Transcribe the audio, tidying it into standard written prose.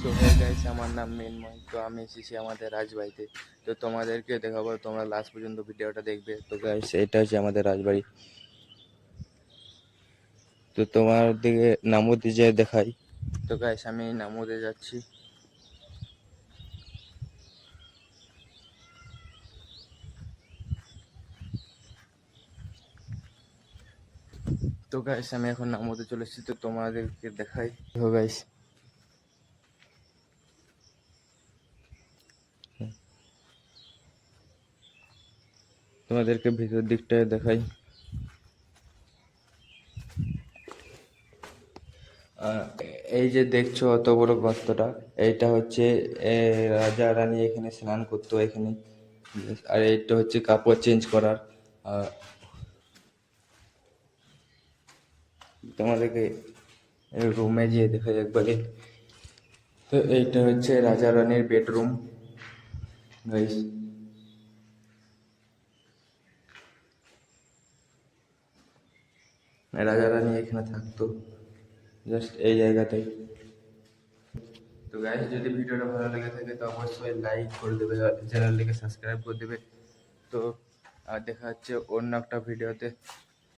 So hey guys, আমার নাম মিনময়। তো আমি এসেছি আমাদের রাজবাড়িতে। তো তোমাদেরকে দেখাবো, তোমরা লাস্ট পর্যন্ত ভিডিওটা দেখবে। তো গাইস, এটা হচ্ছে আমাদের রাজবাড়ি। তো তোমার দিকে নামুতে যেয়ে দেখাই। তো গাইস, আমি নামুতে যাচ্ছি। তো গাইস, আমি এখন নামুতে চলে এসেছি। তো তোমাদেরকে দেখাই। তো গাইস, তোমাদেরকে ভিতর দিকটায় দেখাই। এই যে দেখছো অত বড় গর্তটা, এইটা হচ্ছে রাজা রানী এখানে স্নান করতো এখানে। আর এইটা হচ্ছে কাপড় চেঞ্জ করার। আর তোমাদেরকে রুমে গিয়ে দেখাই একবারে। তো এইটা হচ্ছে রাজা রানীর বেডরুম গাইস। রাজা রানী এখানে থাকতো জাস্ট এই জায়গাটাই। তো গাইস, যদি ভিডিওটা ভালো লেগে থাকে তো অবশ্যই লাইক করে দেবে, চ্যানেলটিকে সাবস্ক্রাইব করে দেবে। তো আর দেখা হচ্ছে অন্য একটা ভিডিওতে।